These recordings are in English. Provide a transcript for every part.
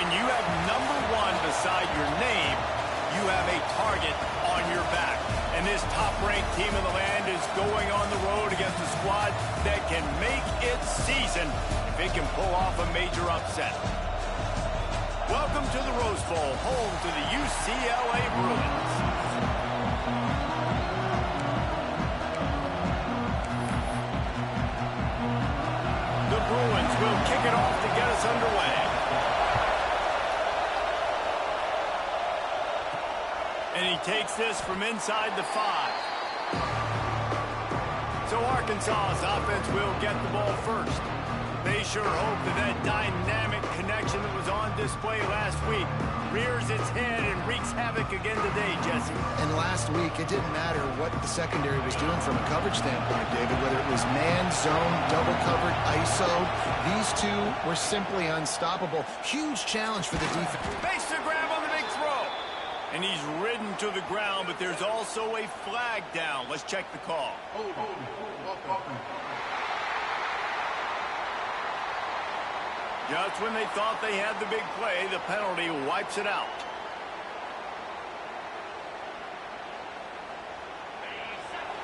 When you have #1 beside your name, you have a target on your back. And this top-ranked team in the land is going on the road against a squad that can make its season if it can pull off a major upset. Welcome to the Rose Bowl, home to the UCLA Bruins. The Bruins will kick it off to get us underway. And he takes this from inside the 5. So Arkansas's offense will get the ball first. They sure hope that dynamic connection that was on display last week rears its head and wreaks havoc again today, Jesse. And last week, it didn't matter what the secondary was doing from a coverage standpoint, David, whether it was man, zone, double covered, ISO. These two were simply unstoppable. Huge challenge for the defense. Makes the grab on the big throw. And he's ridden to the ground, but there's also a flag down. Let's check the call. Just when they thought they had the big play, the penalty wipes it out.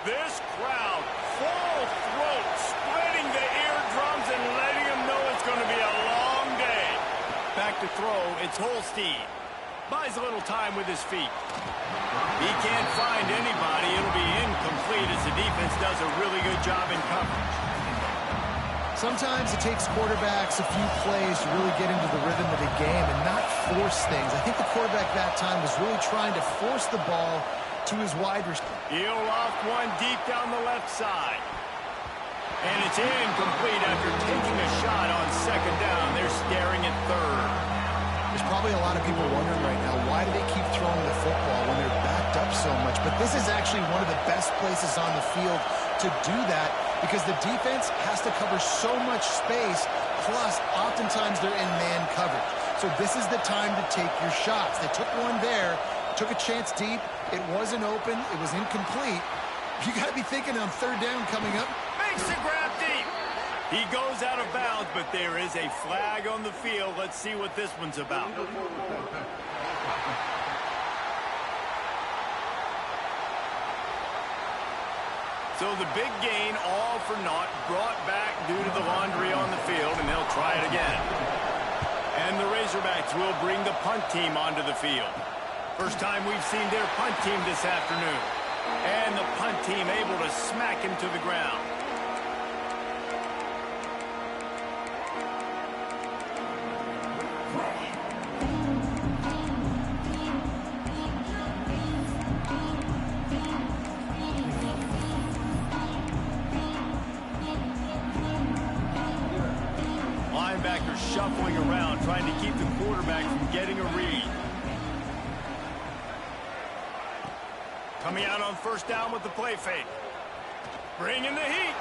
This crowd, full throat, splitting the eardrums and letting them know it's going to be a long day. Back to throw, it's Holstein. Buys a little time with his feet. He can't find anybody. It'll be incomplete as the defense does a really good job in coverage. Sometimes it takes quarterbacks a few plays to really get into the rhythm of the game and not force things. I think the quarterback that time was really trying to force the ball to his wide receiver. He'll loft one deep down the left side. And it's incomplete after taking a shot on second down. They're staring at third. There's probably a lot of people wondering right now, why do they keep throwing the football when they're backed up so much? But this is actually one of the best places on the field to do that because the defense has to cover so much space, plus oftentimes they're in man coverage. So this is the time to take your shots. They took one there, took a chance deep. It wasn't open. It was incomplete. You got to be thinking on third down coming up. Makes the grab deep. He goes out of bounds, but there is a flag on the field. Let's see what this one's about. So the big gain, all for naught, brought back due to the laundry on the field, and they'll try it again. And the Razorbacks will bring the punt team onto the field. First time we've seen their punt team this afternoon. And the punt team able to smack him to the ground. Linebackers shuffling around, trying to keep the quarterback from getting a read. Coming out on first down with the play fake. Bringing the heat.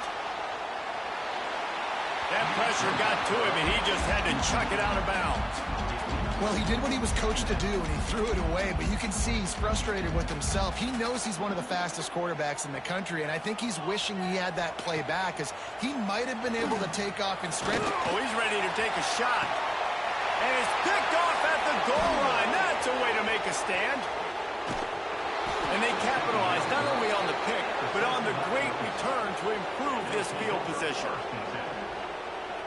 That pressure got to him, and he just had to chuck it out of bounds. Well, he did what he was coached to do, and he threw it away. But you can see he's frustrated with himself. He knows he's one of the fastest quarterbacks in the country, and I think he's wishing he had that play back, because he might have been able to take off and stretch. Oh, he's ready to take a shot. And it's picked off at the goal line. That's a way to make a stand. And they capitalize not only on the pick, but on the great return to improve this field position.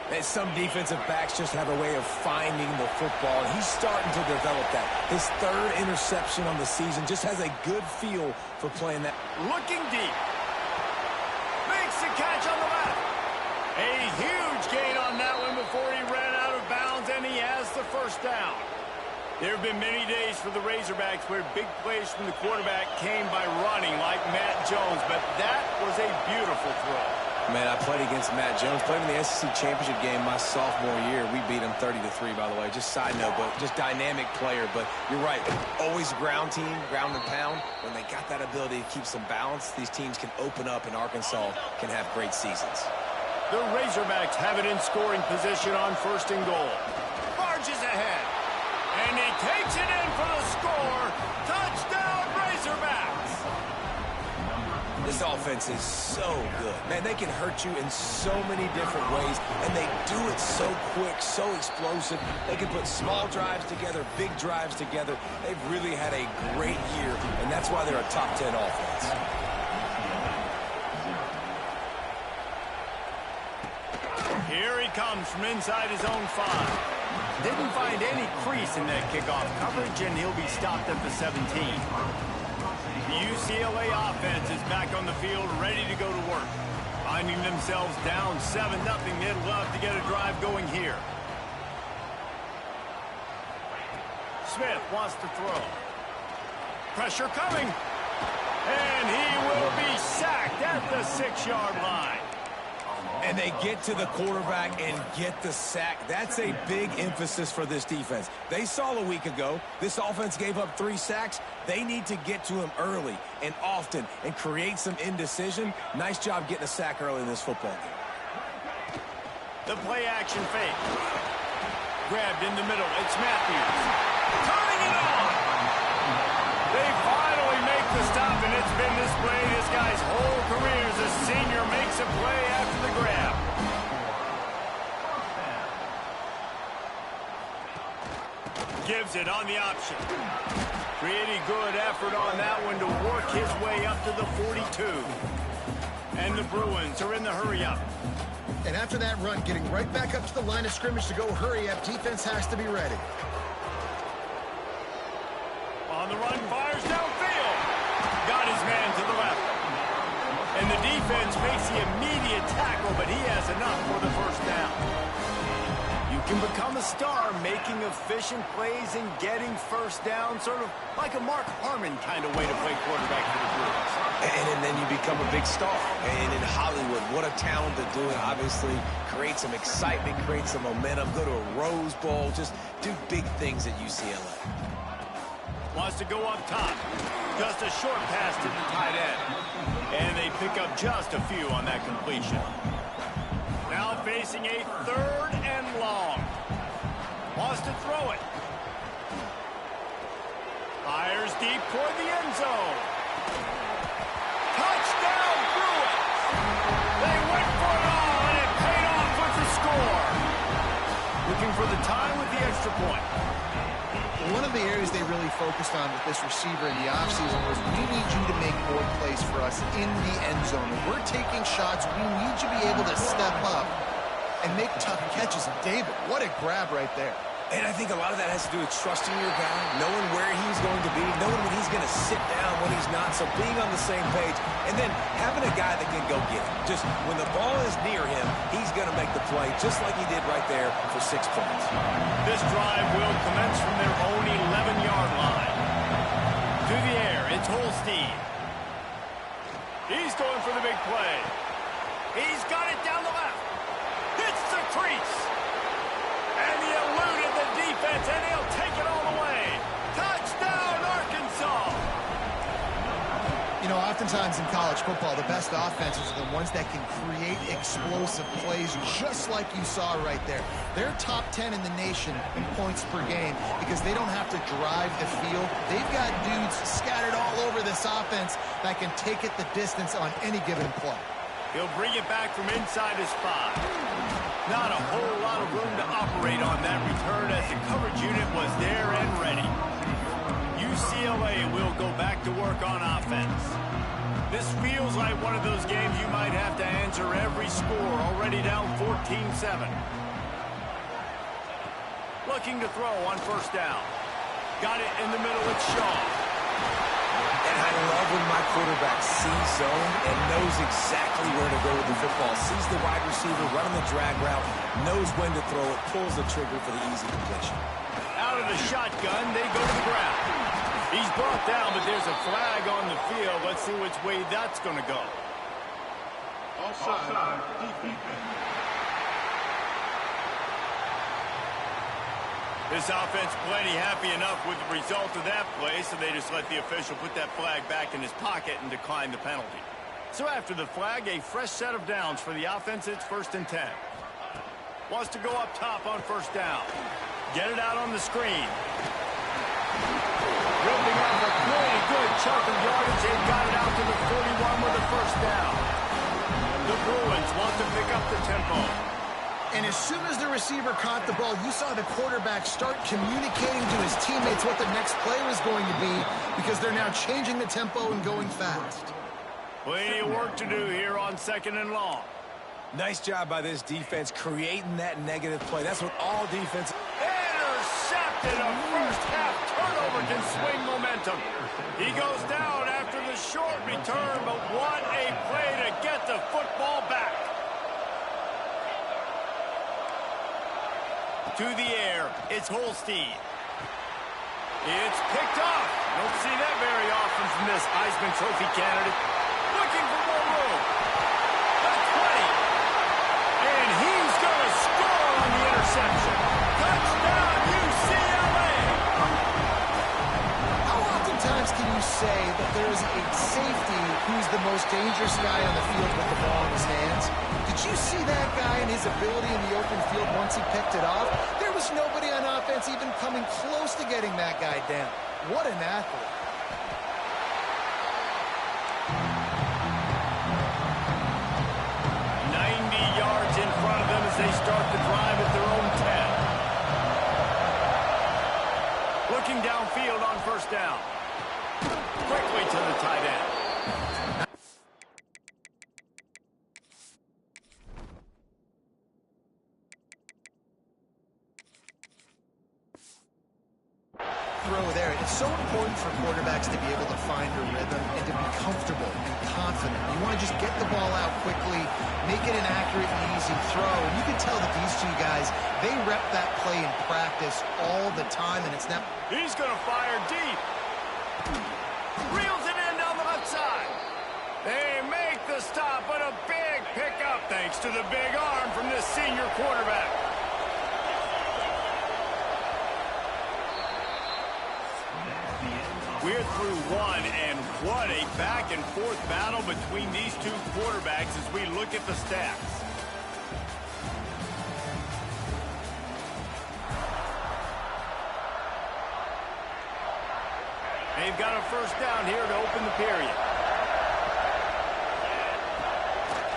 And some defensive backs just have a way of finding the football, and he's starting to develop that. His third interception on the season just has a good feel for playing that. Looking deep. Makes the catch on the left. A huge gain on that one before he ran out of bounds, and he has the first down. There have been many days for the Razorbacks where big plays from the quarterback came by running like Matt Jones, but that was a beautiful throw. Man, I played against Matt Jones. Played in the SEC championship game my sophomore year. We beat him 30-3, by the way. Just side note, but just dynamic player. But you're right. Always ground team, ground and pound. When they got that ability to keep some balance, these teams can open up, and Arkansas can have great seasons. The Razorbacks have it in scoring position on first and goal. Barges ahead. And he takes it in for the score. Touchdown, Razorbacks. This offense is so good. Man, they can hurt you in so many different ways, and they do it so quick, so explosive. They can put small drives together, big drives together. They've really had a great year, and that's why they're a top 10 offense. Here he comes from inside his own 5. Didn't find any crease in that kickoff coverage, and he'll be stopped at the 17. The UCLA offense is back on the field, ready to go to work. Finding themselves down 7-0, they'd love to get a drive going here. Smith wants to throw. Pressure coming. And he will be sacked at the 6-yard line. And they get to the quarterback and get the sack. That's a big emphasis for this defense. They saw a week ago, this offense gave up 3 sacks. They need to get to him early and often and create some indecision. Nice job getting a sack early in this football game. The play-action fake. Grabbed in the middle. It's Matthews. Turning it on. They finally make the stop, and it's been this way this guy's whole career as a senior makes a play after the grab. Gives it on the option. Pretty good effort on that one to work his way up to the 42. And the Bruins are in the hurry-up. And after that run, getting right back up to the line of scrimmage to go hurry-up, defense has to be ready. On the run, fires downfield. Got his man to the left. And the defense makes the immediate tackle, but he has enough for the first down. You can become a star making efficient plays and getting first down, sort of like a Mark Harmon kind of way to play quarterback for the Bruins. And then you become a big star. And in Hollywood, what a talent to do it. Obviously, create some excitement, create some momentum, go to a Rose Bowl, just do big things at UCLA. Wants to go up top. Just a short pass to the tight end. And they pick up just a few on that completion. Now facing a 3rd and long. Wants to throw it. Fires deep toward the end zone. Touchdown, Bruins! They went for it all, and it paid off with the score. Looking for the tie with the extra point. One of the areas they really focused on with this receiver in the offseason was, we need you to make more plays for us in the end zone. If we're taking shots, we need you to be able to step up and make tough catches. And David, what a grab right there. And I think a lot of that has to do with trusting your guy, knowing where he's going to be, knowing when he's going to sit down, when he's not, so being on the same page, and then having a guy that can go get it. Just when the ball is near him, he's going to make the play, just like he did right there for 6 points. This drive will commence from their own 11-yard line. To the air, it's Holstein. He's going for the big play. He's got it down the left. Hits the crease. And he eluded the defense, and he'll take it all the way. Touchdown, Arkansas! You know, oftentimes in college football, the best offenses are the ones that can create explosive plays, just like you saw right there. They're top 10 in the nation in points per game because they don't have to drive the field. They've got dudes scattered all over this offense that can take it the distance on any given play. He'll bring it back from inside his 5. Not a whole lot of room to operate on that return as the coverage unit was there and ready. UCLA will go back to work on offense. This feels like one of those games you might have to answer every score, already down 14-7. Looking to throw on first down. Got it in the middle with Shaw. And I love when my quarterback sees zone and knows exactly where to go with the football. Sees the wide receiver running the drag route, knows when to throw it, pulls the trigger for the easy completion. Out of the shotgun, they go to the ground. He's brought down, but there's a flag on the field. Let's see which way that's going to go. Offside. This offense plenty happy enough with the result of that play, so they just let the official put that flag back in his pocket and decline the penalty. So after the flag, a fresh set of downs for the offense. It's 1st and 10. Wants to go up top on first down. Get it out on the screen. Ripping off a pretty good chunk of yardage. They've got it out to the 41 with a first down. The Bruins want to pick up the tempo. And as soon as the receiver caught the ball, you saw the quarterback start communicating to his teammates what the next play was going to be because they're now changing the tempo and going fast. Plenty of work to do here on 2nd and long. Nice job by this defense creating that negative play. That's what all defense... Intercepted. A first-half turnover can swing momentum. He goes down after the short return, but what a play to get the football back. To the air, it's Holstein. It's picked off. Don't see that very often from this Heisman Trophy candidate. Looking for more room. The 20. And he's going to score on the interception. Touchdown, UCLA. How oftentimes can you say that there's a safety who's the most dangerous guy on the field with the ball in his hands? Did you see that guy and his ability in the open field once he picked it off? There was nobody on offense even coming close to getting that guy down. What an athlete. In front of them as they start the drive at their own 10. Looking downfield on first down. Quickly to the tight end. Throw there. It's so important for quarterbacks to be able to find a rhythm and to be comfortable and confident. You want to just get the ball out quickly, make it an accurate and easy throw. And you can tell that these two guys, they rep that play in practice all the time, and it's not... He's going to fire deep. Reels it in down the left side. They make the stop, but a big pickup thanks to the big arm from this senior quarterback. We're through one, and what a back-and-forth battle between these two quarterbacks as we look at the stats. They've got a first down here to open the period.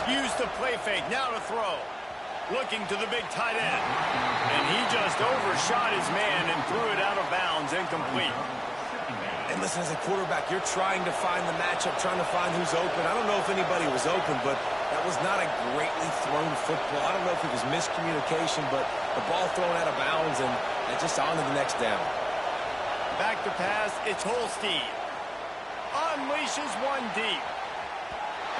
Use the play fake, now to throw. Looking to the big tight end. And he just overshot his man and threw it out of bounds, incomplete. And listen, as a quarterback, you're trying to find the matchup, trying to find who's open. I don't know if anybody was open, but that was not a greatly thrown football. I don't know if it was miscommunication, but the ball thrown out of bounds and just on to the next down. Back to pass, it's Holstein. Unleashes one deep.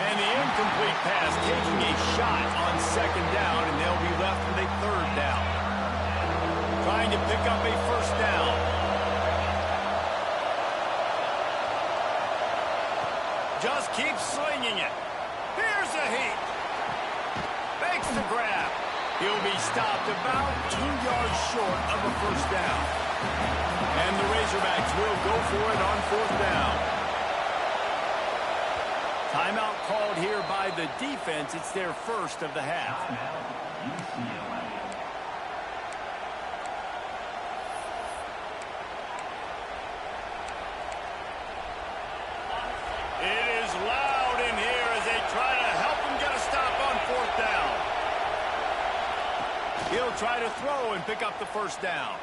And the incomplete pass taking a shot on second down, and they'll be left with a third down. Trying to pick up a first down. Just keeps slinging it. Here's a heat. Makes the grab. He'll be stopped about 2 yards short of a first down. And the Razorbacks will go for it on fourth down. Timeout called here by the defense. It's their first of the half. Loud in here as they try to help him get a stop on fourth down. He'll try to throw and pick up the first down.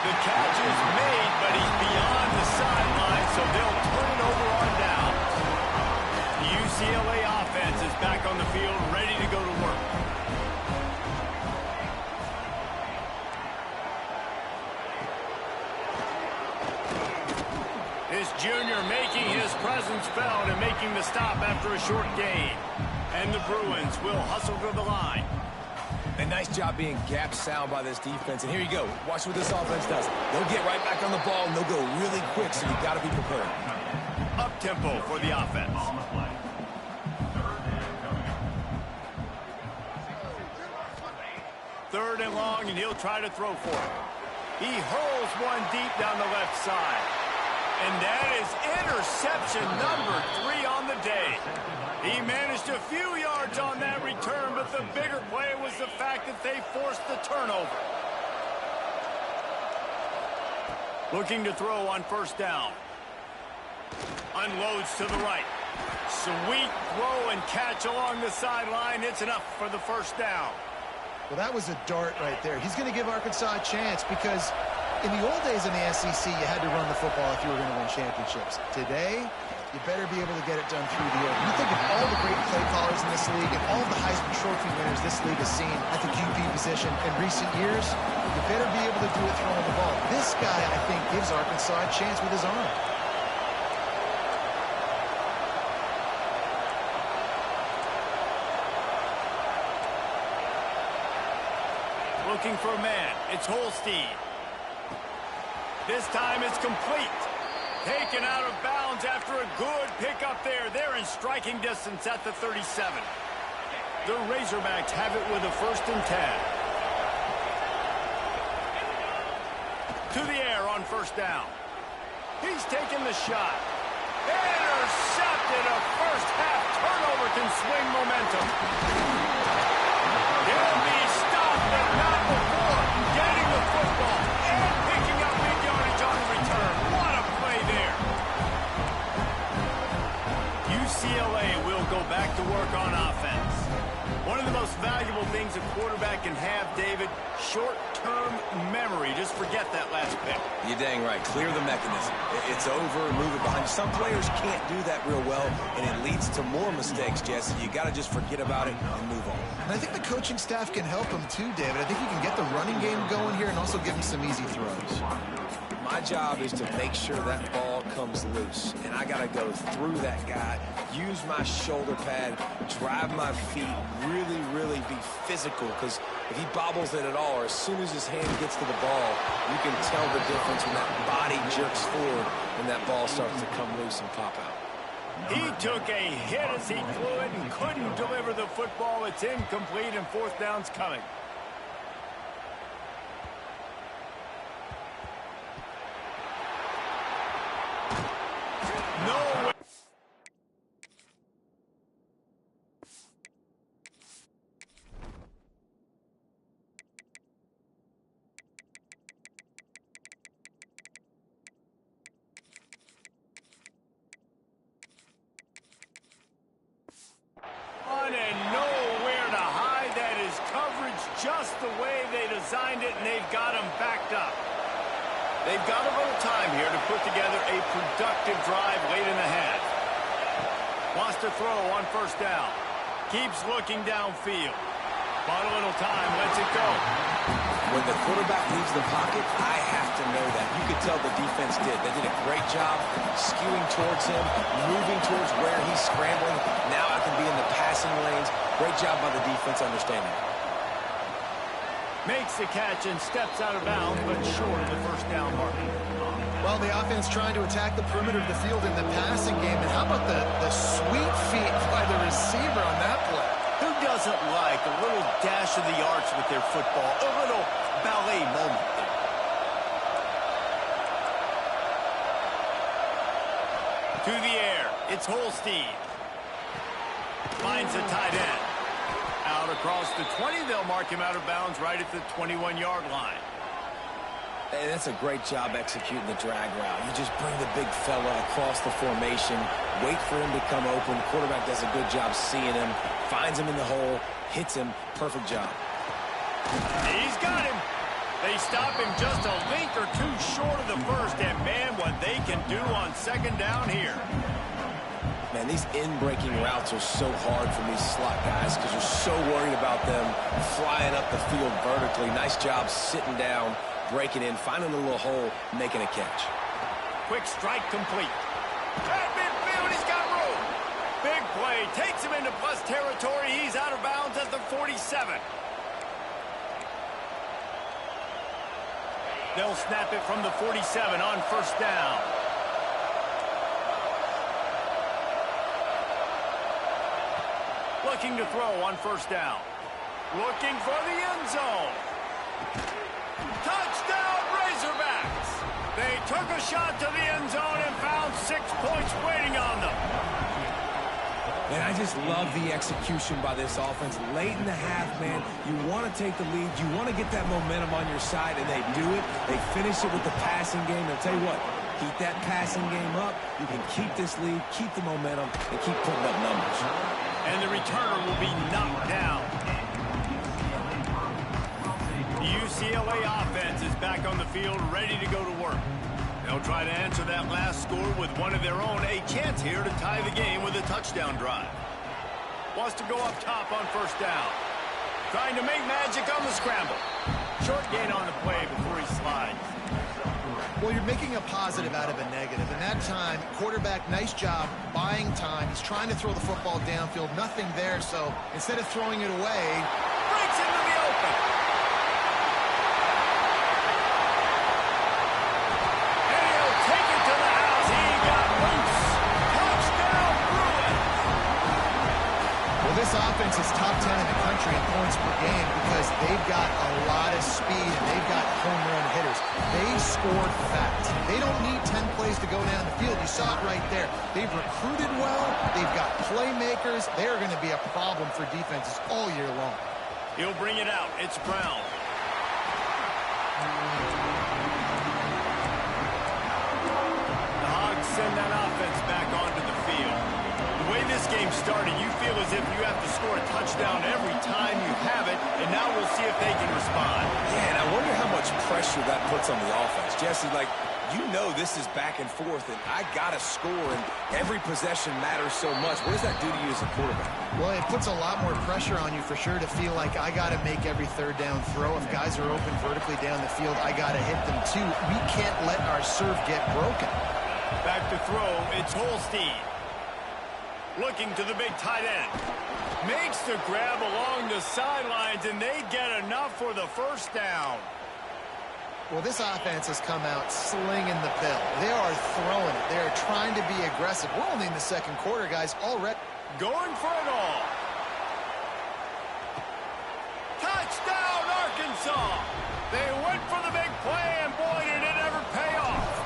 The catch is made, but he's beyond the sideline, so they'll turn it over on down. The UCLA offense is back on the field, ready to go to work. This junior making his presence felt and making the stop after a short gain. And the Bruins will hustle to the line. A nice job being gap sound by this defense. And here you go. Watch what this offense does. They'll get right back on the ball, and they'll go really quick, so you've got to be prepared. Up-tempo for the offense. Third and long, and he'll try to throw for it. He hurls one deep down the left side. And that is interception number 3 on the day. He managed a few yards on that return, but the bigger play was the fact that they forced the turnover. Looking to throw on first down. Unloads to the right. Sweet throw and catch along the sideline. It's enough for the first down. Well, that was a dart right there. He's going to give Arkansas a chance because in the old days in the SEC, you had to run the football if you were going to win championships. Today, you better be able to get it done through the air. You think of all the great play callers in this league and all the Heisman Trophy winners this league has seen at the QB position in recent years, you better be able to do it throwing the ball. This guy, I think, gives Arkansas a chance with his arm. Looking for a man. It's Holstein. This time it's complete. Taken out of bounds after a good pickup there. They're in striking distance at the 37. The Razorbacks have it with a 1st and 10. To the air on first down. He's taking the shot. Intercepted. A first-half turnover can swing momentum. He'll be stopped, but not before getting the football and picking up big yardage on the return. What a play there. UCLA will go back to work on offense. One of the most valuable things a quarterback can have, David, short-term memory. Just forget that last pick. You're dang right. Clear the mechanism. It's over, move it behind you. Some players can't do that real well, and it leads to more mistakes, Jesse. You got to just forget about it and move on. And I think the coaching staff can help him too, David. I think you can get the running game going here and also give him some easy throws. My job is to make sure that ball comes loose, and I got to go through that guy, use my shoulder pad, drive my feet, really be physical, because if he bobbles it at all, or as soon as his hand gets to the ball, you can tell the difference when that body jerks forward and that ball starts to come loose and pop out. He took a hit as he flew it and couldn't deliver the football. It's incomplete, and 4th down's coming. No way. And nowhere to hide. That is coverage just the way they designed it, and they've got him backed up. They've got a little time here to put together a productive drive late in the half. Wants to throw on first down. Keeps looking downfield. Bought a little time, lets it go. When the quarterback leaves the pocket, I have to know that. You could tell the defense did. They did a great job skewing towards him, moving towards where he's scrambling. Now I can be in the passing lanes. Great job by the defense understanding. Makes the catch and steps out of bounds, but short of the first down mark. Well, the offense trying to attack the perimeter of the field in the passing game. And how about the sweet feet by the receiver on that play? Who doesn't like a little dash of the arch with their football? A little ballet moment there. To the air. It's Holstein. Finds a tight end. Out across the 20, they'll mark him out of bounds right at the 21-yard line. And that's a great job executing the drag route. You just bring the big fella across the formation, wait for him to come open. The quarterback does a good job seeing him, finds him in the hole, hits him. Perfect job. He's got him. They stop him just a link or two short of the first, and man, what they can do on 2nd down here. Man, these in-breaking routes are so hard for these slot guys because you're so worried about them flying up the field vertically. Nice job sitting down, breaking in, finding a little hole, making a catch. Quick strike complete. At midfield, he's got room. Big play, takes him into plus territory. He's out of bounds at the 47. They'll snap it from the 47 on first down. Looking to throw on first down. Looking for the end zone. Touchdown, Razorbacks! They took a shot to the end zone and found 6 points waiting on them. And I just love the execution by this offense. Late in the half, man, you want to take the lead. You want to get that momentum on your side, and they do it. They finish it with the passing game. I'll tell you what, keep that passing game up. You can keep this lead, keep the momentum, and keep putting up numbers. And the returner will be knocked down. The UCLA offense is back on the field, ready to go to work. They'll try to answer that last score with one of their own. A chance here to tie the game with a touchdown drive. Wants to go up top on first down. Trying to make magic on the scramble. Short gain on the play before he slides. Well, you're making a positive out of a negative. And that time, quarterback, nice job buying time. He's trying to throw the football downfield. Nothing there, so instead of throwing it away, breaks into the open. And he'll take it to the house. He got loose. Touchdown, Bruin. Well, this offense is top 10 in the country in points per game because they've got a lot of speed and they've got home run hitters. They scored fast. They don't need 10 plays to go down the field. You saw it right there. They've recruited well. They've got playmakers. They're going to be a problem for defenses all year long. He'll bring it out. It's Brown. The Hogs send that offense back onto the field. The way this game started, you feel as if you have to score a touchdown every time you have it, and now we'll see if they can respond. Yeah, and I wonder how much pressure that puts on the offense. Jesse, like, you know this is back and forth, and I got to score, and every possession matters so much. What does that do to you as a quarterback? Well, it puts a lot more pressure on you for sure to feel like I got to make every third down throw. If guys are open vertically down the field, I got to hit them too. We can't let our serve get broken. Back to throw, it's Holstein. Looking to the big tight end. Makes the grab along the sidelines, and they get enough for the first down. Well, this offense has come out slinging the pill. They are throwing it. They are trying to be aggressive. We're only in the second quarter, guys, already. Going for it all. Touchdown, Arkansas. They went for the big play, and boy, did it ever pay off.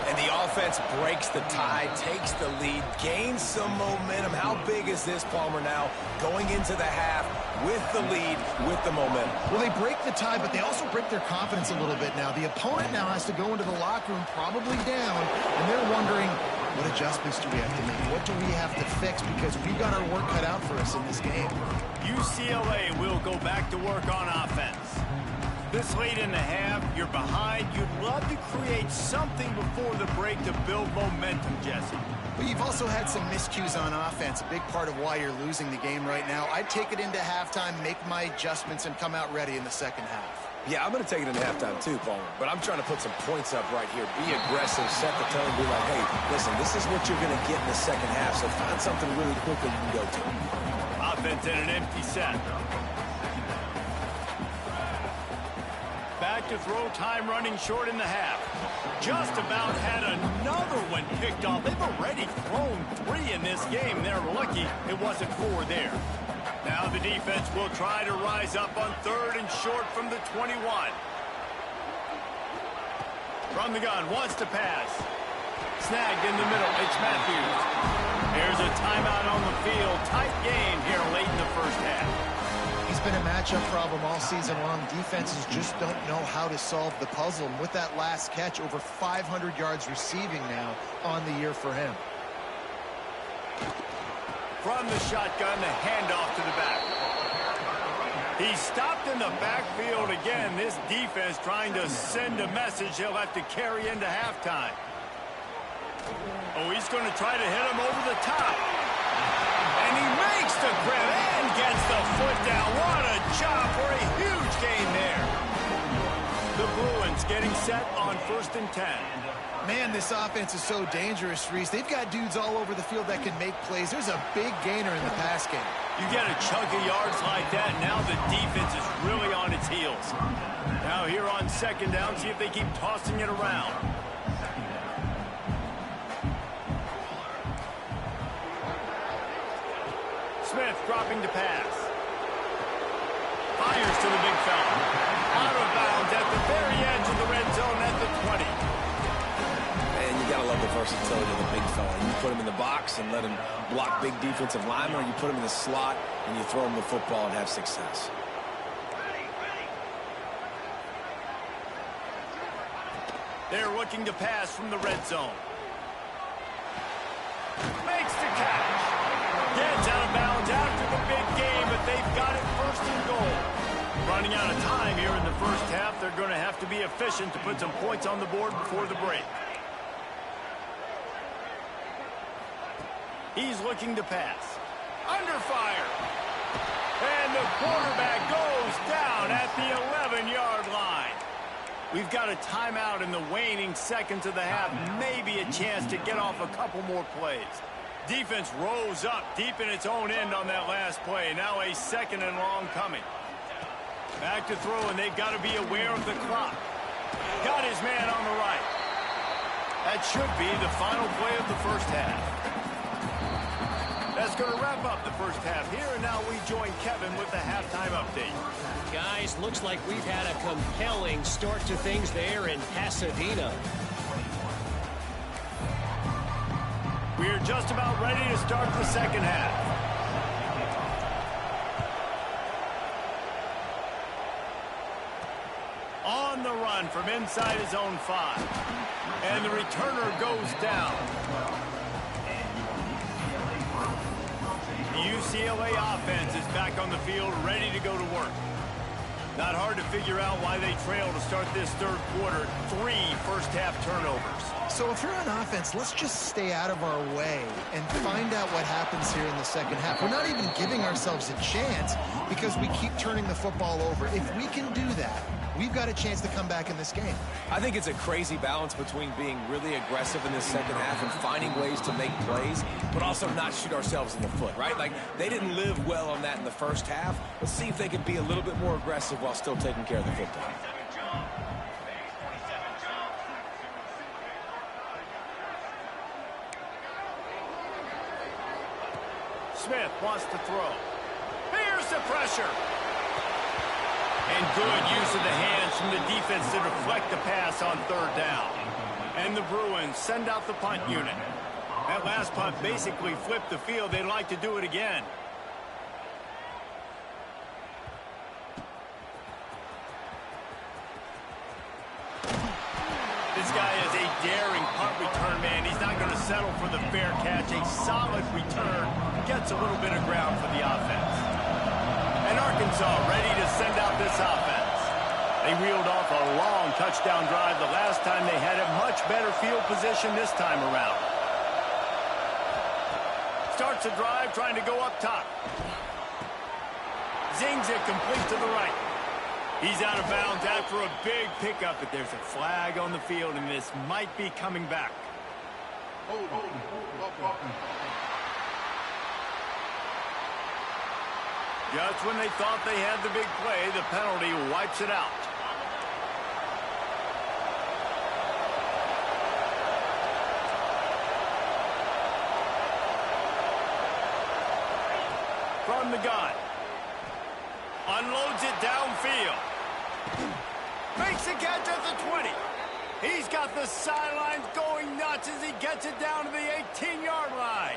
And the offense breaks the tie, takes the lead, gains some momentum. How big is this, Palmer, now going into the half with the lead, with the momentum? Well, they break the tie, but they also break their confidence a little bit now. The opponent now has to go into the locker room probably down, and they're wondering, what adjustments do we have to make? What do we have to fix? Because we've got our work cut out for us in this game. UCLA will go back to work on offense. This late in the half, you're behind. You'd love to create something before the break to build momentum, Jesse. But you've also had some miscues on offense, a big part of why you're losing the game right now. I'd take it into halftime, make my adjustments, and come out ready in the second half. Yeah, I'm going to take it into halftime too, Palmer. But I'm trying to put some points up right here. Be aggressive, set the tone, be like, hey, listen, this is what you're going to get in the second half, so find something really quick that you can go to. Offense in an empty set. Back to throw, time running short in the half. Just about had another one picked off. They've already thrown 3 in this game. They're lucky it wasn't 4 there. Now the defense will try to rise up on third and short from the 21. From the gun, wants to pass. Snagged in the middle, it's Matthews. There's a timeout on the field. Tight game here late in the first half. He's been a matchup problem all season long. Defenses just don't know how to solve the puzzle. And with that last catch, over 500 yards receiving now on the year for him. From the shotgun, the handoff to the back. He's stopped in the backfield again. This defense trying to send a message he'll have to carry into halftime. Oh, he's going to try to hit him over the top. And he makes the grab and gets the foot down. What a job for a huge gain there. The Bruins getting set on 1st and 10. Man, this offense is so dangerous, Reese. They've got dudes all over the field that can make plays. There's a big gainer in the pass game. You get a chunk of yards like that, now the defense is really on its heels. Now here on second down, see if they keep tossing it around. Smith dropping to pass. Fires to the big fella. Out of bounds at the very edge of the red zone at the 20. And you gotta love the versatility of the big fella. You put him in the box and let him block big defensive linemen, or you put him in the slot and you throw him the football and have success. They're looking to pass from the red zone. Makes the catch. Gets out of bounds after the big game, but they've got it first and goal. Running out of time here in the first half. They're going to have to be efficient to put some points on the board before the break. He's looking to pass. Under fire. And the quarterback goes down at the 11-yard line. We've got a timeout in the waning seconds of the half. Maybe a chance to get off a couple more plays. Defense rose up deep in its own end on that last play. Now a second and long coming. Back to throw, and they've got to be aware of the clock. Got his man on the right. That should be the final play of the first half. That's going to wrap up the first half here, and now we join Kevin with the halftime update. Guys, looks like we've had a compelling start to things there in Pasadena. We're just about ready to start the second half. On the run from inside his own 5. And the returner goes down. The UCLA offense is back on the field, ready to go to work. Not hard to figure out why they trail to start this third quarter. 3 first-half turnovers. So if you're on offense, let's just stay out of our way and find out what happens here in the second half. We're not even giving ourselves a chance because we keep turning the football over. If we can do that, we've got a chance to come back in this game. I think it's a crazy balance between being really aggressive in this second half and finding ways to make plays, but also not shoot ourselves in the foot, right? Like, they didn't live well on that in the first half. Let's see if they can be a little bit more aggressive while still taking care of the football. Smith wants to throw. Here's the pressure. And good use of the hands from the defense to deflect the pass on third down. And the Bruins send out the punt unit. That last punt basically flipped the field. They'd like to do it again. This guy is a daring punt return man. He's not going to settle for the fair catch. A solid return. Gets a little bit of ground for the offense. And Arkansas ready to send out this offense. They reeled off a long touchdown drive the last time they had a much better field position this time around. Starts a drive trying to go up top. Zings it complete to the right. He's out of bounds after a big pickup, but there's a flag on the field, and this might be coming back. Just when they thought they had the big play, the penalty wipes it out. From the gun. Unloads it downfield. Makes the catch at the 20. He's got the sidelines going nuts as he gets it down to the 18-yard line.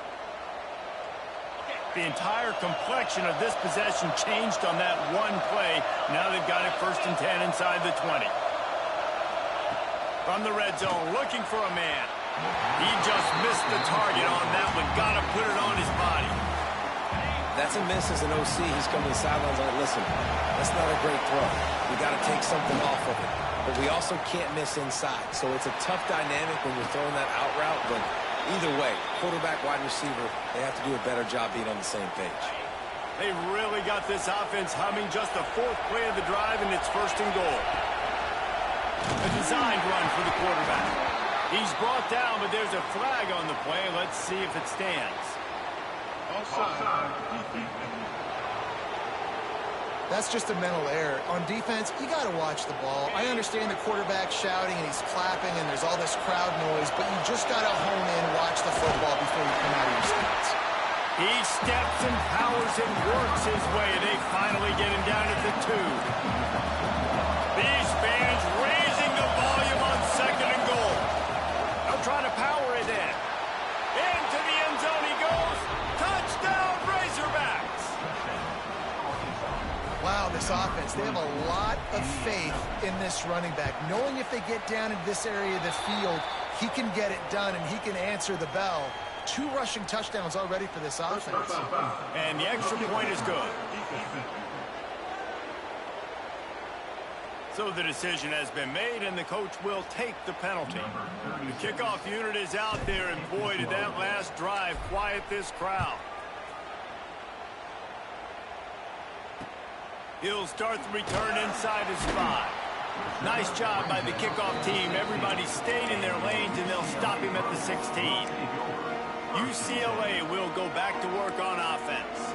The entire complexion of this possession changed on that one play. Now they've got it 1st and 10 inside the 20. From the red zone, looking for a man. He just missed the target on that one. Got to put it on his body. That's a miss as an OC. He's coming to the sidelines like, listen, that's not a great throw. We got to take something off of it. But we also can't miss inside. So it's a tough dynamic when you're throwing that out route, but either way, quarterback, wide receiver, they have to do a better job being on the same page. They really got this offense humming. Just the 4th play of the drive, and it's 1st and goal. A designed run for the quarterback. He's brought down, but there's a flag on the play. Let's see if it stands. That's just a mental error. On defense, you got to watch the ball. I understand the quarterback shouting and he's clapping and there's all this crowd noise, but you just got to hone in, watch the football before you come out of your stance. He steps and powers and works his way. They finally get him down at the 2. These fans raising the volume on 2nd and goal. They'll try to power it in. Wow, this offense, they have a lot of faith in this running back, knowing if they get down into this area of the field, he can get it done and he can answer the bell. 2 rushing touchdowns already for this offense. And the extra point is good. So the decision has been made, and the coach will take the penalty. The kickoff unit is out there, and boy, did that last drive quiet this crowd. He'll start the return inside his 5. Nice job by the kickoff team. Everybody stayed in their lanes, and they'll stop him at the 16. UCLA will go back to work on offense.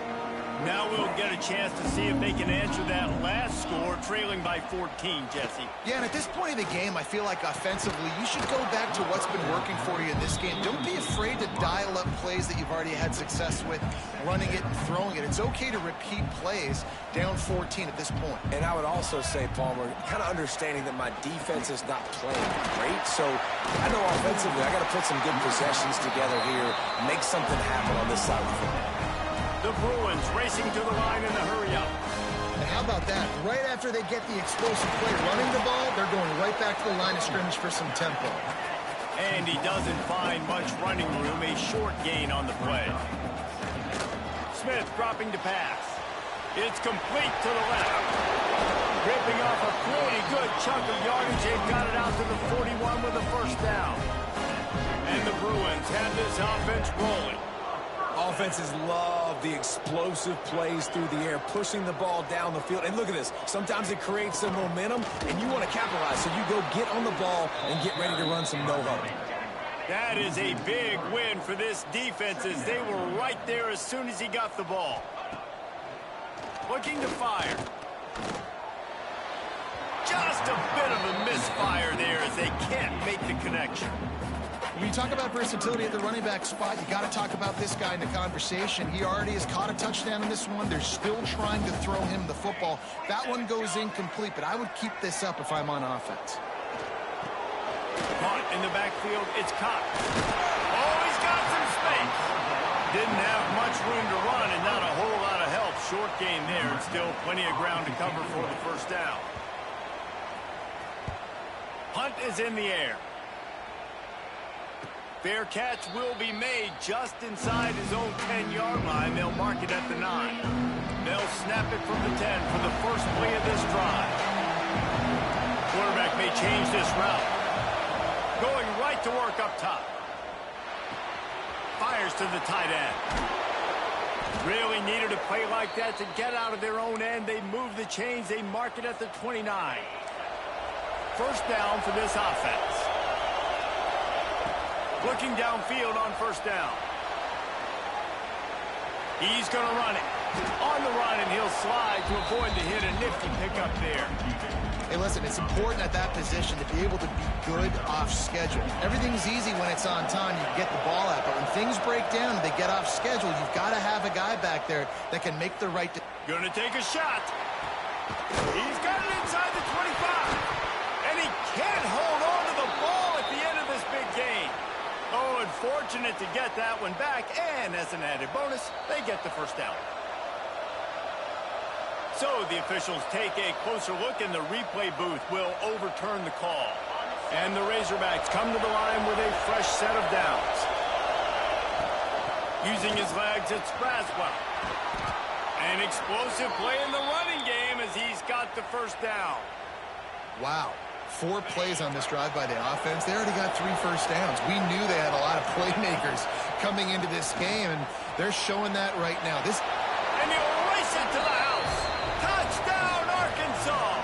Now we'll get a chance to see if they can answer that last score, trailing by 14, Jesse. Yeah, and at this point of the game, I feel like offensively, you should go back to what's been working for you in this game. Don't be afraid to dial up plays that you've already had success with, running it and throwing it. It's okay to repeat plays down 14 at this point. And I would also say, Palmer, kind of understanding that my defense is not playing great, so I know offensively I got to put some good possessions together here, make something happen on this side of the football. The Bruins racing to the line in the hurry-up. And how about that? Right after they get the explosive play running the ball, they're going right back to the line of scrimmage for some tempo. And he doesn't find much running room, a short gain on the play. Smith dropping to pass. It's complete to the left. Ripping off a pretty good chunk of yardage. They've got it out to the 41 with a first down. And the Bruins have this offense rolling. Offenses love the explosive plays through the air, pushing the ball down the field. And look at this. Sometimes it creates some momentum, and you want to capitalize. So you go get on the ball and get ready to run some no-huddle. That is a big win for this defense as they were right there as soon as he got the ball. Looking to fire. Just a bit of a misfire there as they can't make the connection. When you talk about versatility at the running back spot, you got to talk about this guy in the conversation. He already has caught a touchdown in this one. They're still trying to throw him the football. That one goes incomplete, but I would keep this up if I'm on offense. Caught in the backfield. It's caught. Oh, he's got some space. Didn't have much room to run and not a whole lot of help. Short gain there and still plenty of ground to cover for the first down. Hunt is in the air. Fair catch will be made just inside his own 10-yard line. They'll mark it at the 9. They'll snap it from the 10 for the first play of this drive. Quarterback may change this route. Going right to work up top. Fires to the tight end. Really needed a play like that to get out of their own end. They move the chains. They mark it at the 29. First down for this offense. Looking downfield on first down. He's going to run it. On the run, and he'll slide to avoid the hit. A nifty pickup there. Hey, listen, it's important at that position to be able to be good off schedule. Everything's easy when it's on time. You get the ball out. But when things break down and they get off schedule, you've got to have a guy back there that can make the right... Going to take a shot. He's got it inside the 25. And he can't hold on to the ball at the end of this big game. Oh, unfortunate to get that one back, and as an added bonus, they get the first down. So the officials take a closer look, and the replay booth will overturn the call. And the Razorbacks come to the line with a fresh set of downs. Using his legs, it's Braswell. An explosive play in the running game as he's got the first down. Wow. 4 plays on this drive by the offense. They already got 3 first downs. We knew they had a lot of playmakers coming into this game, and they're showing that right now. And he'll race it to the house. Touchdown, Arkansas.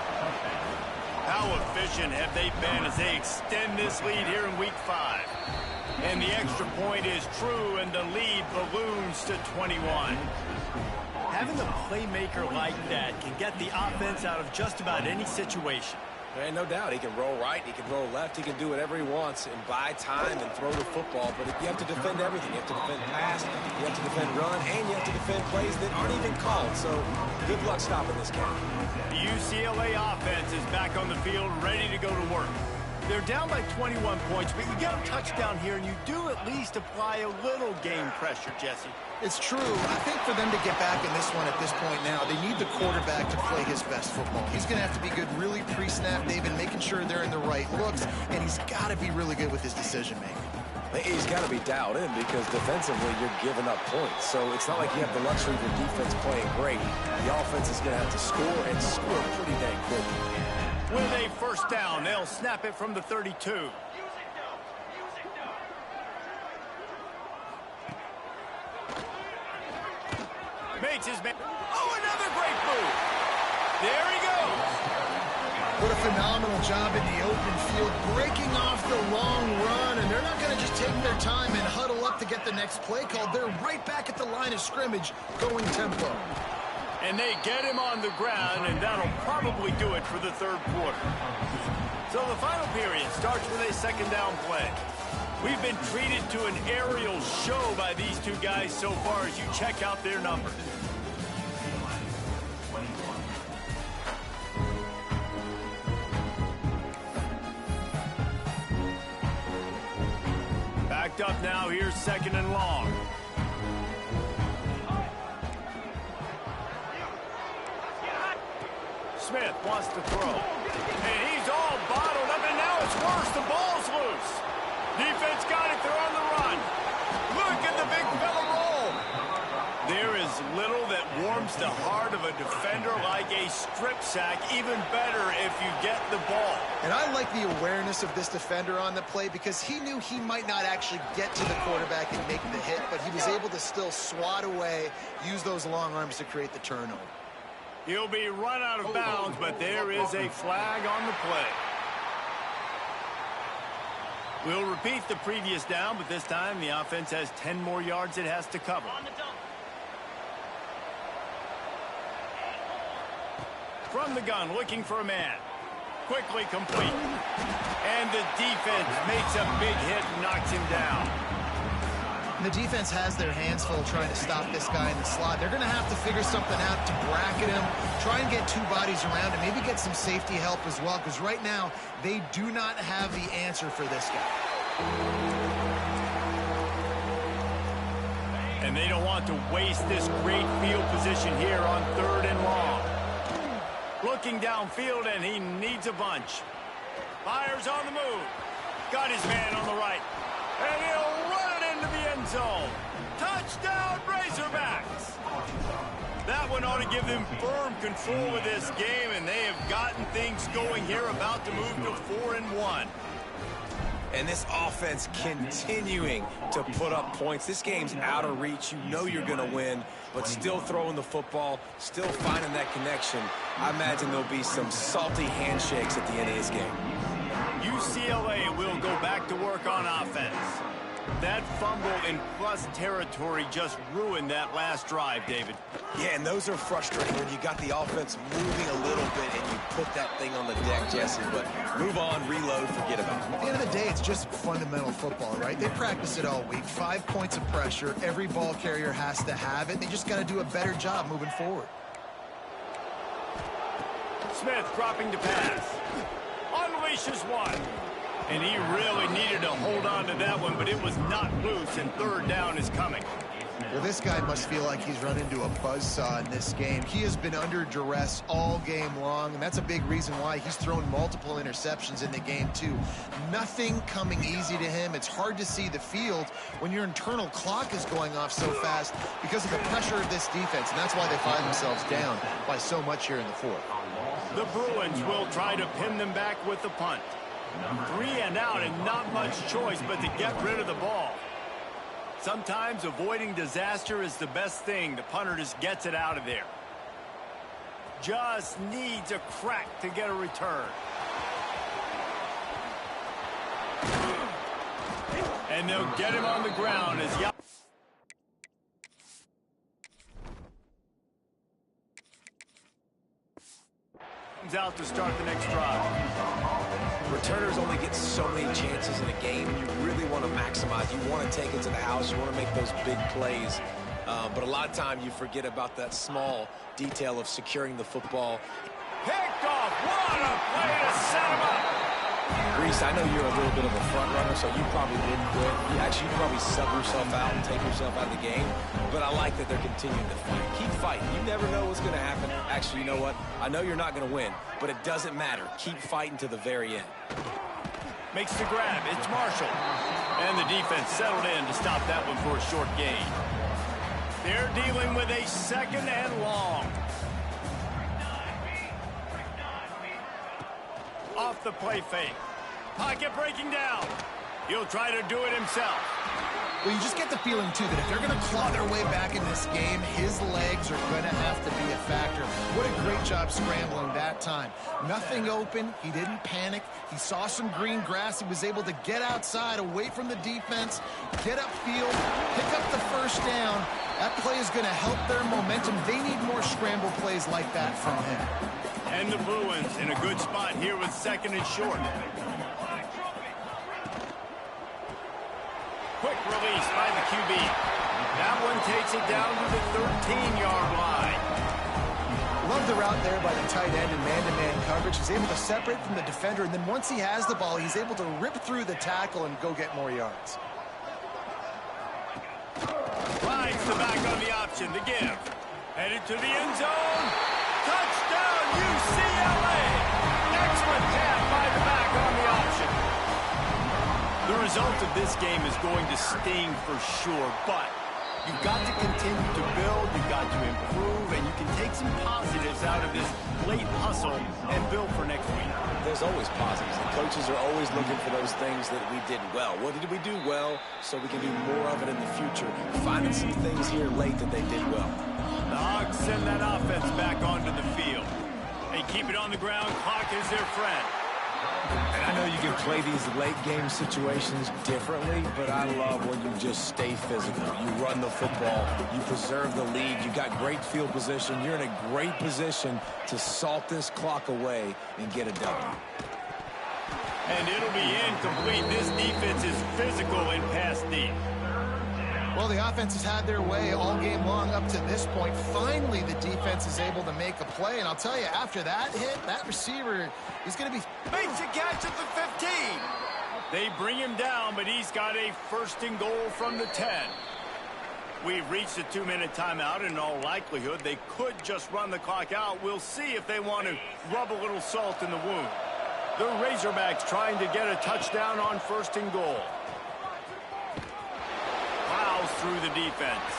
How efficient have they been as they extend this lead here in Week 5? And the extra point is true, and the lead balloons to 21. Having a playmaker like that can get the offense out of just about any situation. There ain't no doubt. He can roll right, he can roll left, he can do whatever he wants and buy time and throw the football. But you have to defend everything. You have to defend pass, you have to defend run, and you have to defend plays that aren't even called. So good luck stopping this guy. The UCLA offense is back on the field, ready to go to work. They're down by 21 points, but you get a touchdown here, and you do at least apply a little game pressure, Jesse. It's true. I think for them to get back in this one at this point now, they need the quarterback to play his best football. He's going to have to be good really pre-snap, David, making sure they're in the right looks, and he's got to be really good with his decision-making. He's got to be dialed in because defensively you're giving up points. So it's not like you have the luxury of your defense playing great. The offense is going to have to score and score pretty dang quick. With a first down, they'll snap it from the 32. Makes his man. Oh, another great move. There he goes. What a phenomenal job in the open field, breaking off the long run, and they're not going to just take their time and huddle up to get the next play called. They're right back at the line of scrimmage, going tempo. And they get him on the ground, and that'll probably do it for the third quarter. So the final period starts with a second down play. We've been treated to an aerial show by these two guys so far as you check out their numbers. Backed up now, here's second and long. Smith wants to throw. And he's all bottled up, and now it's worse. The ball's loose. Defense got it. They're on the run. Look at the big fella roll. There is little that warms the heart of a defender like a strip sack. Even better if you get the ball. And I like the awareness of this defender on the play because he knew he might not actually get to the quarterback and make the hit, but he was able to still swat away, use those long arms to create the turnover. He'll be run out of bounds, but there is a flag on the play. We'll repeat the previous down, but this time the offense has 10 more yards it has to cover. From the gun, looking for a man. Quickly complete. And the defense makes a big hit and knocks him down. The defense has their hands full trying to stop this guy in the slot. They're going to have to figure something out to bracket him, try and get two bodies around him, maybe get some safety help as well, because right now they do not have the answer for this guy. And they don't want to waste this great field position here on third and long. Looking downfield, and he needs a bunch. Fires on the move. Got his man on the right. And he'll run it into the end zone. Touchdown, Razorbacks. That one ought to give them firm control of this game, and they have gotten things going here, about to move to 4-1. And this offense continuing to put up points. This game's out of reach. You know you're going to win, but still throwing the football, still finding that connection. I imagine there'll be some salty handshakes at the end of this game. UCLA will go back to work on offense. That fumble in plus territory just ruined that last drive, David. Yeah, and those are frustrating when you got the offense moving a little bit and you put that thing on the deck, Jesse. But move on, reload, forget about it. At the end of the day, it's just fundamental football, right? They practice it all week. 5 points of pressure. Every ball carrier has to have it. They just got to do a better job moving forward. Smith dropping to pass. Unleashes one. And he really needed to hold on to that one, but it was not loose, and third down is coming. Well, this guy must feel like he's run into a buzzsaw in this game. He has been under duress all game long, and that's a big reason why he's thrown multiple interceptions in the game, too. Nothing coming easy to him. It's hard to see the field when your internal clock is going off so fast because of the pressure of this defense, and that's why they find themselves down by so much here in the fourth. The Bruins will try to pin them back with the punt. 3 and out, and not much choice but to get rid of the ball. Sometimes avoiding disaster is the best thing. The punter just gets it out of there. Just needs a crack to get a return. And they'll get him on the ground as out to start the next drive. Returners only get so many chances in a game. You really want to maximize. You want to take it to the house. You want to make those big plays. But a lot of time you forget about that small detail of securing the football. Picked off. What a play to set him up. Reese, I know you're a little bit of a front runner, so you probably didn't quit. You probably sub yourself out and take yourself out of the game. But I like that they're continuing to fight. Keep fighting. You never know what's going to happen. Actually, you know what? I know you're not going to win, but it doesn't matter. Keep fighting to the very end. Makes the grab. It's Marshall. And the defense settled in to stop that one for a short gain. They're dealing with a second and long. Off the play fake. Pocket breaking down. He'll try to do it himself. Well, you just get the feeling, too, that if they're going to claw their way back in this game, his legs are going to have to be a factor. What a great job scrambling that time. Nothing open. He didn't panic. He saw some green grass. He was able to get outside, away from the defense, get upfield, pick up the first down. That play is going to help their momentum. They need more scramble plays like that from him. And the Bruins in a good spot here with second and short. Quick release by the QB. That one takes it down to the 13-yard line. Love the route there by the tight end in man-to-man coverage. He's able to separate from the defender, and then once he has the ball, he's able to rip through the tackle and go get more yards. Rides the back on the option to give. Headed to the end zone. Touchdown, UCLA! Excellent pass by the back on the option. The result of this game is going to sting for sure, but you've got to continue to build, you've got to improve, and you can take some positives out of this late hustle and build for next week. There's always positives. The coaches are always looking for those things that we did well. What did we do well so we can do more of it in the future? Finding some things here late that they did well. The Hogs send that offense back onto the field. They keep it on the ground. Clock is their friend. And I know you can play these late game situations differently, but I love when you just stay physical. You run the football, you preserve the lead, you got great field position. You're in a great position to salt this clock away and get a W. And it'll be incomplete. This defense is physical in pass deep. Well, the offense has had their way all game long up to this point. Finally, the defense is able to make a play. And I'll tell you, after that hit, that receiver is going to be... Makes a catch at the 15. They bring him down, but he's got a first and goal from the 10. We've reached a 2-minute timeout, and in all likelihood, they could just run the clock out. We'll see if they want to rub a little salt in the wound. The Razorbacks trying to get a touchdown on first and goal. Plows through the defense.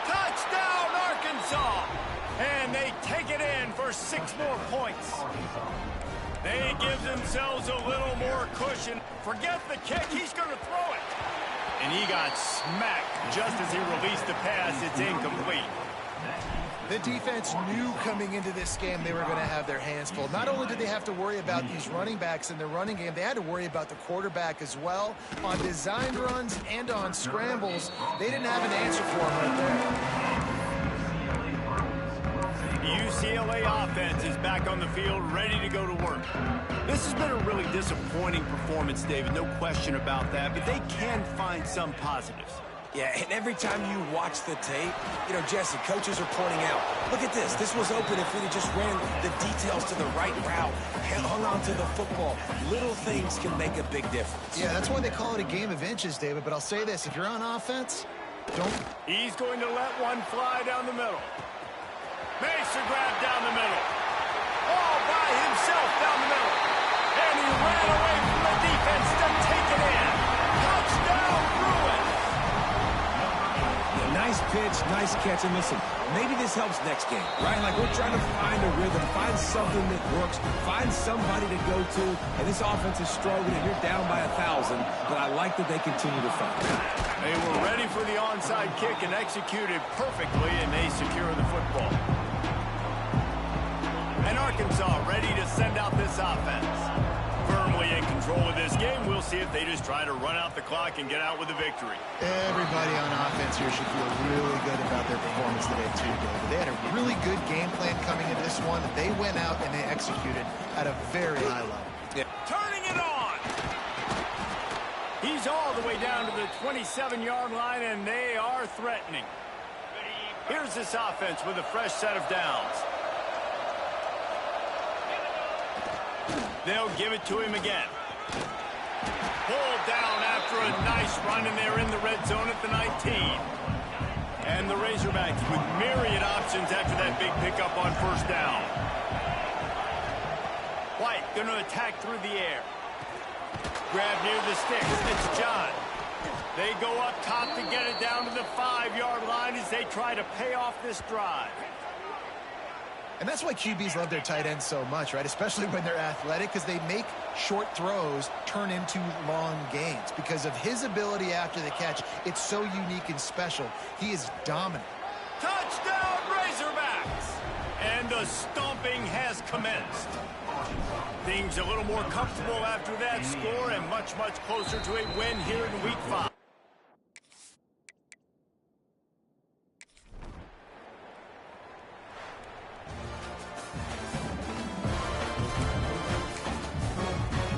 Touchdown, Arkansas! And they take it in for 6 more points. They give themselves a little more cushion. Forget the kick, he's going to throw it. And he got smacked just as he released the pass. It's incomplete. The defense knew coming into this game they were going to have their hands full. Not only did they have to worry about these running backs in their running game, they had to worry about the quarterback as well. On designed runs and on scrambles, they didn't have an answer for him right there. The UCLA offense is back on the field, ready to go to work. This has been a really disappointing performance, David, no question about that, but they can find some positives. Yeah, and every time you watch the tape, you know, Jesse, coaches are pointing out, look at this. This was open if we'd have just ran the details to the right route, hung on to the football. Little things can make a big difference. Yeah, that's why they call it a game of inches, David. But I'll say this, if you're on offense, don't... He's going to let one fly down the middle. Mason grab down the middle. All by himself down the middle. And he ran away from the defense to take it in. Touchdown, Bruins! Nice pitch, nice catch, and listen, maybe this helps next game, right? Like we're trying to find a rhythm, find something that works, find somebody to go to, and this offense is struggling, and you're down by 1,000, but I like that they continue to fight. They were ready for the onside kick and executed perfectly, and they secure the football. And Arkansas ready to send out this offense. Firmly in control of this game. We'll see if they just try to run out the clock and get out with a victory. Everybody on offense here should feel really good about their performance today, too, David. They had a really good game plan coming into this one. They went out and they executed at a very high level. Yeah. Turning it on! He's all the way down to the 27-yard line, and they are threatening. Here's this offense with a fresh set of downs. They'll give it to him again. Pulled down after a nice run, and they're in the red zone at the 19. And the Razorbacks with myriad options after that big pickup on first down. White going to attack through the air. Grab near the sticks. It's John. They go up top to get it down to the 5-yard line as they try to pay off this drive. And that's why QBs love their tight ends so much, right? Especially when they're athletic, because they make short throws turn into long gains. Because of his ability after the catch, it's so unique and special. He is dominant. Touchdown, Razorbacks! And the stomping has commenced. Things a little more comfortable after that score and much, much closer to a win here in Week 5.